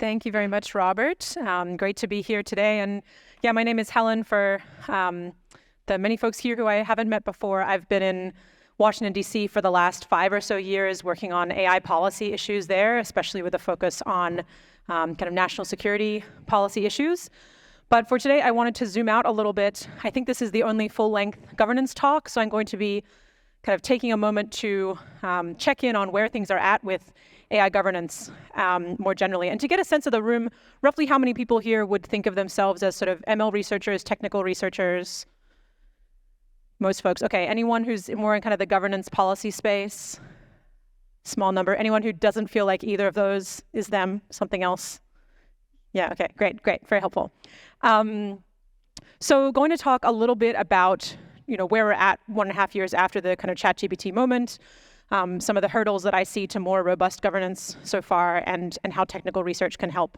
Thank you very much, Robert. Great to be here today. And yeah, my name is Helen. For the many folks here who I haven't met before, I've been in Washington, D.C. for the last 5 or so years working on AI policy issues there, especially with a focus on kind of national security policy issues. But for today, I wanted to zoom out a little bit. I think this is the only full-length governance talk, so I'm going to be kind of taking a moment to check in on where things are at with AI governance more generally, and to get a sense of the room. Roughly how many people here would think of themselves as sort of ML researchers, technical researchers? Most folks. Okay, anyone who's more in kind of the governance policy space? Small number. Anyone who doesn't feel like either of those is them, something else? Yeah, okay, great, very helpful. So going to talk a little bit about where we're at 1.5 years after the kind of ChatGPT moment, some of the hurdles that I see to more robust governance so far, and how technical research can help.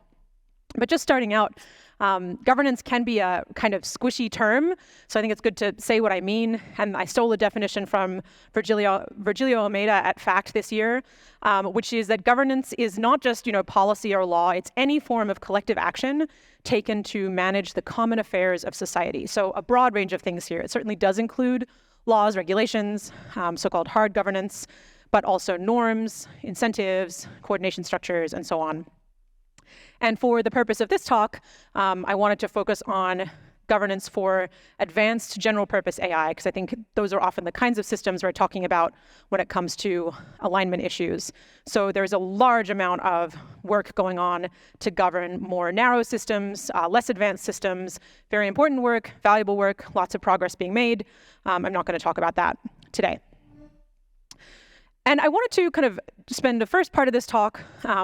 But just starting out, governance can be a kind of squishy term, so I think it's good to say what I mean. And I stole a definition from Virgilio Almeida at FACT this year, which is that governance is not just policy or law, it's any form of collective action taken to manage the common affairs of society. So a broad range of things here. It certainly does include laws, regulations, so-called hard governance, but also norms, incentives, coordination structures, and so on. And for the purpose of this talk, I wanted to focus on governance for advanced general purpose AI, because I think those are often the kinds of systems we're talking about when it comes to alignment issues. So there's a large amount of work going on to govern more narrow systems, less advanced systems, very important work, valuable work, lots of progress being made. I'm not going to talk about that today. And I wanted to kind of spend the first part of this talk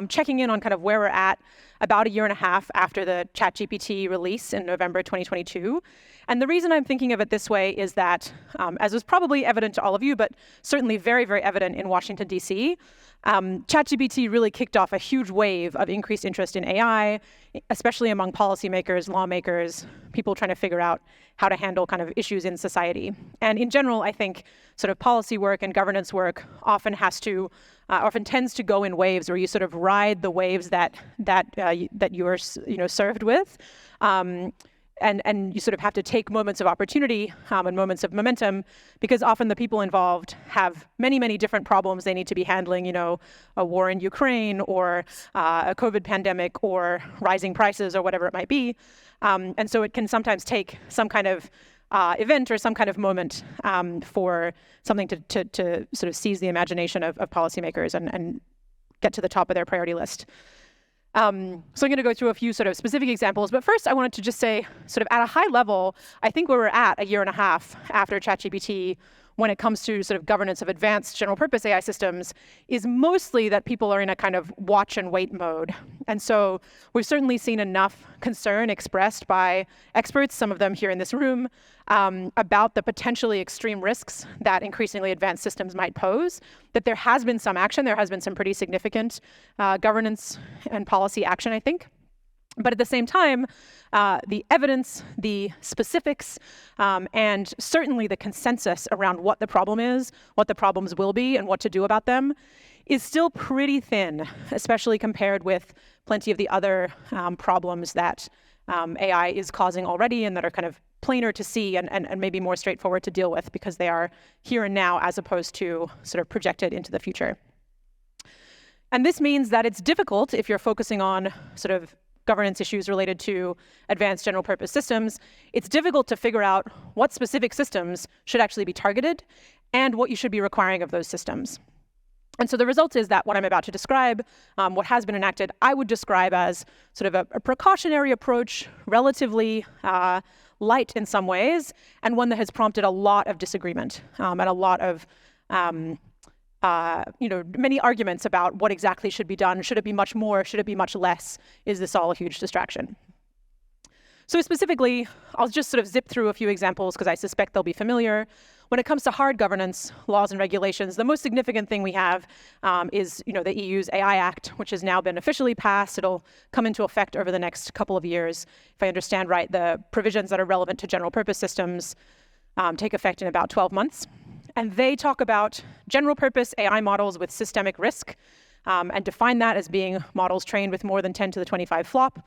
checking in on kind of where we're at about 1.5 years after the ChatGPT release in November 2022. And the reason I'm thinking of it this way is that, as was probably evident to all of you, but certainly very, very evident in Washington, D.C., ChatGPT really kicked off a huge wave of increased interest in AI, especially among policymakers, lawmakers, people trying to figure out how to handle kind of issues in society. And in general, I think sort of policy work and governance work often tends to go in waves, where you sort of ride the waves that you are served with. And you sort of have to take moments of opportunity and moments of momentum, because often the people involved have many, many different problems they need to be handling, a war in Ukraine, or a COVID pandemic, or rising prices, or whatever it might be. And so it can sometimes take some kind of event or some kind of moment for something to sort of seize the imagination of policymakers and get to the top of their priority list. So I'm going to go through a few sort of specific examples, but first I wanted to just say, sort of at a high level, I think where we're at 1.5 years after ChatGPT, when it comes to sort of governance of advanced general purpose AI systems, is mostly that people are in a kind of watch and wait mode. And so we've certainly seen enough concern expressed by experts, some of them here in this room, about the potentially extreme risks that increasingly advanced systems might pose, that there has been some action, there has been some pretty significant governance and policy action, I think. But at the same time, the evidence, the specifics, and certainly the consensus around what the problem is, what the problems will be, and what to do about them is still pretty thin, especially compared with plenty of the other problems that AI is causing already, and that are kind of plainer to see and maybe more straightforward to deal with, because they are here and now as opposed to sort of projected into the future. And this means that it's difficult, if you're focusing on sort of governance issues related to advanced general purpose systems, it's difficult to figure out what specific systems should actually be targeted and what you should be requiring of those systems. And so the result is that what I'm about to describe, what has been enacted, I would describe as sort of a precautionary approach, relatively light in some ways, and one that has prompted a lot of disagreement and a lot of many arguments about what exactly should be done. Should it be much more? Should it be much less? Is this all a huge distraction? So specifically, I'll just sort of zip through a few examples, because I suspect they'll be familiar. When it comes to hard governance, laws and regulations, the most significant thing we have is the EU's AI Act, which has now been officially passed. It'll come into effect over the next couple of years. If I understand right, the provisions that are relevant to general purpose systems take effect in about 12 months. And they talk about general purpose AI models with systemic risk and define that as being models trained with more than 10 to the 25 flop.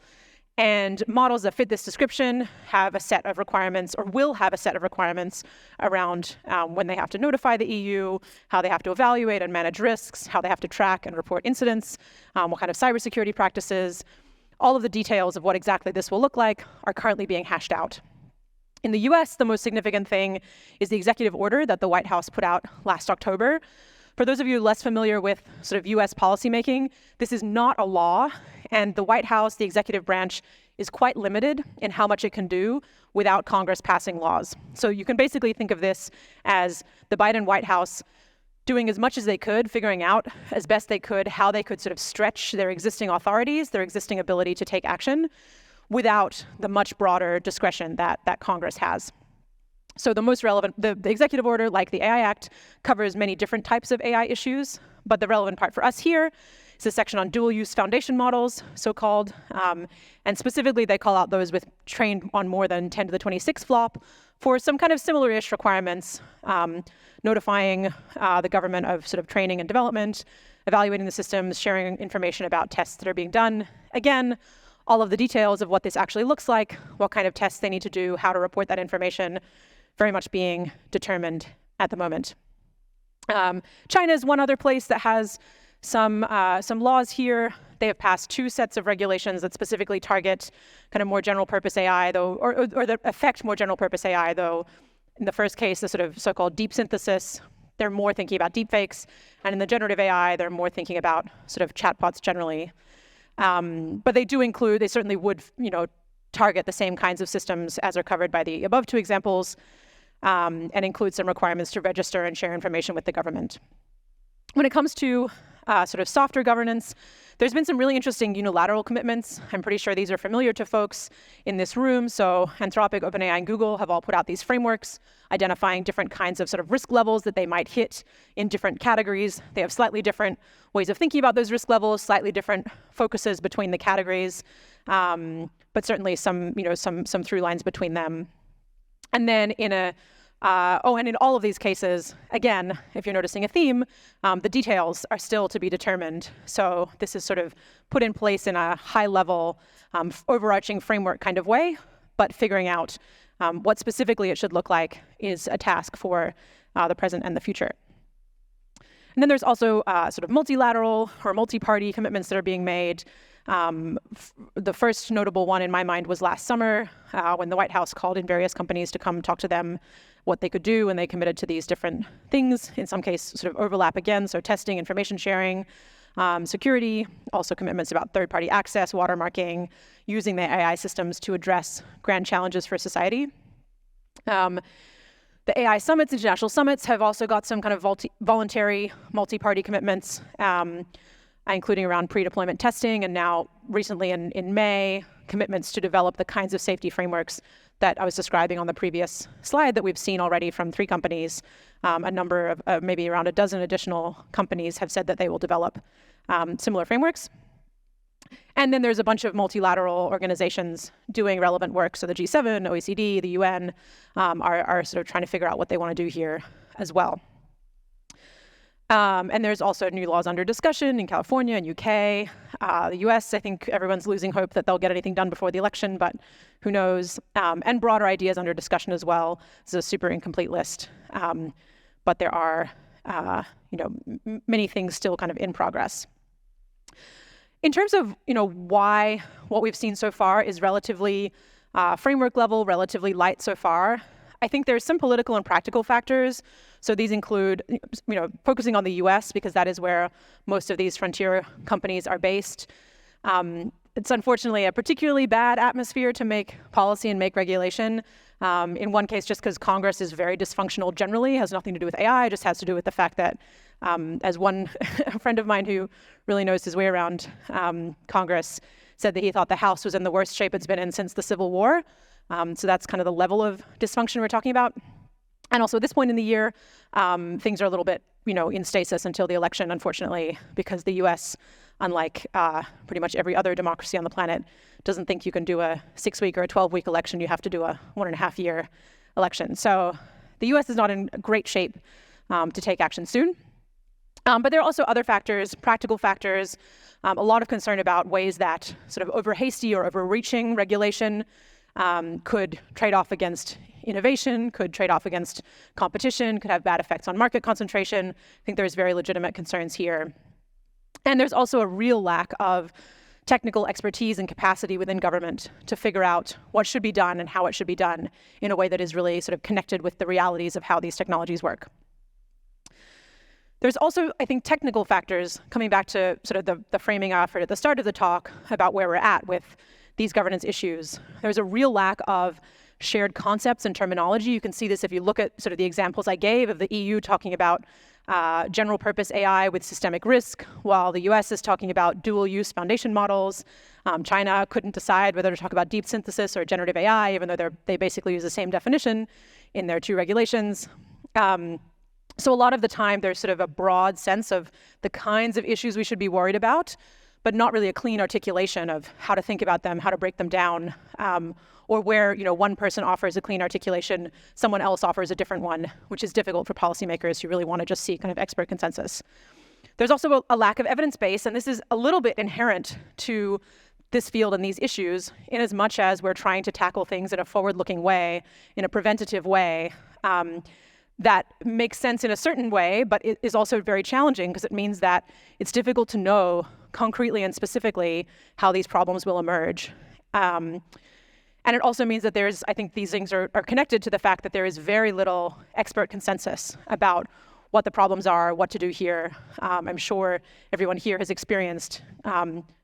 And models that fit this description have a set of requirements, or will have a set of requirements around when they have to notify the EU, how they have to evaluate and manage risks, how they have to track and report incidents, what kind of cybersecurity practices. All of the details of what exactly this will look like are currently being hashed out. In the US, the most significant thing is the executive order that the White House put out last October. For those of you less familiar with sort of US policymaking, this is not a law, and the White House, the executive branch, is quite limited in how much it can do without Congress passing laws. So you can basically think of this as the Biden White House doing as much as they could, figuring out as best they could how they could sort of stretch their existing authorities, their existing ability to take action, without the much broader discretion that Congress has. So the most relevant, the executive order, like the AI Act, covers many different types of AI issues, but the relevant part for us here is a section on dual-use foundation models, so-called, and specifically they call out those with trained on more than 10 to the 26 flop for some kind of similar-ish requirements, notifying the government of sort of training and development, evaluating the systems, sharing information about tests that are being done. Again, all of the details of what this actually looks like, what kind of tests they need to do, how to report that information, very much being determined at the moment. China is one other place that has some laws here. They have passed 2 sets of regulations that specifically target kind of more general purpose AI, though, or that affect more general purpose AI, though. In the first case, the sort of so-called deep synthesis, they're more thinking about deepfakes, and in the generative AI, they're more thinking about sort of chatbots generally. But they do include, they certainly would, target the same kinds of systems as are covered by the above 2 examples, and include some requirements to register and share information with the government. When it comes to sort of softer governance, there's been some really interesting unilateral commitments. I'm pretty sure these are familiar to folks in this room. So Anthropic, OpenAI, and Google have all put out these frameworks identifying different kinds of sort of risk levels that they might hit in different categories. They have slightly different ways of thinking about those risk levels, slightly different focuses between the categories, but certainly some through lines between them. And then and in all of these cases, again, if you're noticing a theme, the details are still to be determined. So this is sort of put in place in a high-level, overarching framework kind of way, but figuring out what specifically it should look like is a task for the present and the future. And then there's also sort of multilateral or multi-party commitments that are being made. The first notable one in my mind was last summer when the White House called in various companies to come talk to them what they could do, and they committed to these different things, in some cases sort of overlap again, so testing, information sharing, security, also commitments about third-party access, watermarking, using the AI systems to address grand challenges for society. The AI summits, international summits, have also got some kind of voluntary multi-party commitments, including around pre-deployment testing, and now recently in May, commitments to develop the kinds of safety frameworks that I was describing on the previous slide that we've seen already from 3 companies. A number of, maybe around a dozen additional companies have said that they will develop similar frameworks. And then there's a bunch of multilateral organizations doing relevant work. So the G7, OECD, the UN are sort of trying to figure out what they want to do here as well. And there's also new laws under discussion in California and UK. The US, I think everyone's losing hope that they'll get anything done before the election, but who knows? And broader ideas under discussion as well. This is a super incomplete list, but there are many things still kind of in progress. In terms of why what we've seen so far is relatively framework level, relatively light so far, I think there's some political and practical factors. So these include, focusing on the US because that is where most of these frontier companies are based. It's unfortunately a particularly bad atmosphere to make policy and make regulation. In one case, just because Congress is very dysfunctional generally, has nothing to do with AI, just has to do with the fact that, as one friend of mine who really knows his way around Congress said that he thought the House was in the worst shape it's been in since the Civil War. So that's kind of the level of dysfunction we're talking about. And also at this point in the year, things are a little bit, in stasis until the election, unfortunately, because the US, unlike pretty much every other democracy on the planet, doesn't think you can do a 6-week or a 12-week election. You have to do a 1.5-year election. So the US is not in great shape to take action soon. But there are also other factors, practical factors, a lot of concern about ways that sort of over-hasty or overreaching regulation could trade off against innovation, could trade off against competition, could have bad effects on market concentration. I think there's very legitimate concerns here. And there's also a real lack of technical expertise and capacity within government to figure out what should be done and how it should be done in a way that is really sort of connected with the realities of how these technologies work. There's also, I think, technical factors, coming back to sort of the framing I offered at the start of the talk about where we're at with these governance issues. There's a real lack of shared concepts and terminology. You can see this if you look at sort of the examples I gave of the EU talking about general purpose AI with systemic risk, while the US is talking about dual use foundation models. China couldn't decide whether to talk about deep synthesis or generative AI, even though they basically use the same definition in their two regulations. So a lot of the time, there's sort of a broad sense of the kinds of issues we should be worried about, but not really a clean articulation of how to think about them, how to break them down, or where one person offers a clean articulation, someone else offers a different one, which is difficult for policymakers who really want to just see kind of expert consensus. There's also a lack of evidence base, and this is a little bit inherent to this field and these issues, in as much as we're trying to tackle things in a forward-looking way, in a preventative way, that makes sense in a certain way, but it is also very challenging because it means that it's difficult to know concretely and specifically how these problems will emerge. And it also means that I think these things are connected to the fact that there is very little expert consensus about what the problems are, what to do here. I'm sure everyone here has experienced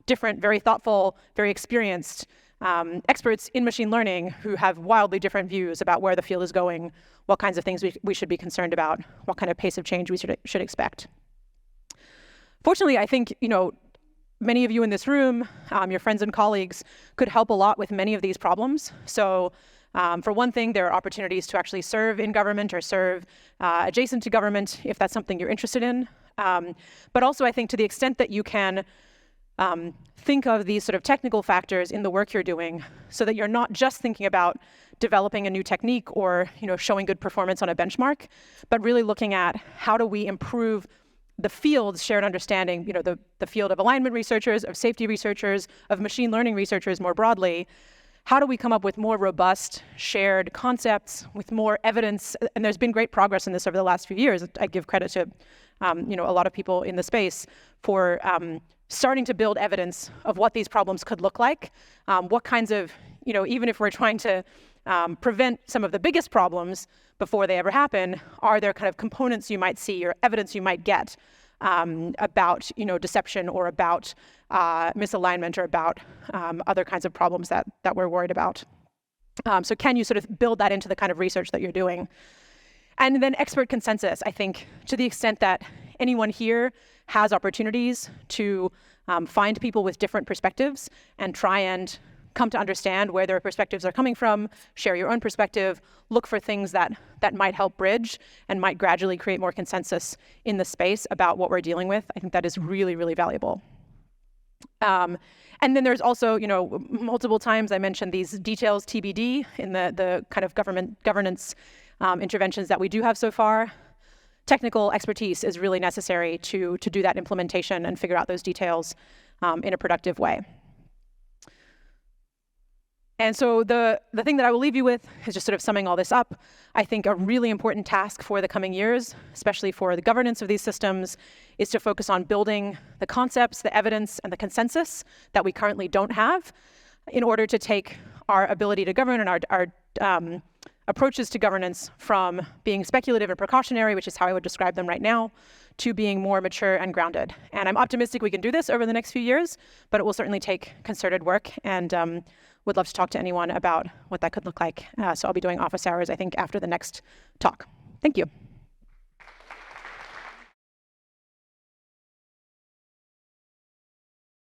different, very thoughtful, very experienced experts in machine learning who have wildly different views about where the field is going, what kinds of things we should be concerned about, what kind of pace of change we should expect. Fortunately, I think many of you in this room, your friends and colleagues, could help a lot with many of these problems. So for one thing, there are opportunities to actually serve in government or serve adjacent to government if that's something you're interested in. But also, I think to the extent that you can think of these sort of technical factors in the work you're doing so that you're not just thinking about developing a new technique or showing good performance on a benchmark, but really looking at how do we improve the field's shared understanding, the field of alignment researchers, of safety researchers, of machine learning researchers more broadly. How do we come up with more robust shared concepts with more evidence? And there's been great progress in this over the last few years. I give credit to a lot of people in the space for starting to build evidence of what these problems could look like, what kinds of, even if we're trying to prevent some of the biggest problems before they ever happen, are there kind of components you might see or evidence you might get about deception or about misalignment or about other kinds of problems that we're worried about. So can you sort of build that into the kind of research that you're doing? And then expert consensus, I think, to the extent that anyone here has opportunities to find people with different perspectives and try and come to understand where their perspectives are coming from, share your own perspective, look for things that might help bridge and might gradually create more consensus in the space about what we're dealing with. I think that is really, really valuable. And then there's also, multiple times I mentioned these details TBD in the kind of governance interventions that we do have so far. Technical expertise is really necessary to do that implementation and figure out those details in a productive way. And so the thing that I will leave you with is just sort of summing all this up. I think a really important task for the coming years, especially for the governance of these systems, is to focus on building the concepts, the evidence, and the consensus that we currently don't have in order to take our ability to govern and our approaches to governance from being speculative and precautionary, which is how I would describe them right now, to being more mature and grounded. And I'm optimistic we can do this over the next few years, but it will certainly take concerted work, and would love to talk to anyone about what that could look like. So I'll be doing office hours, I think, after the next talk. Thank you.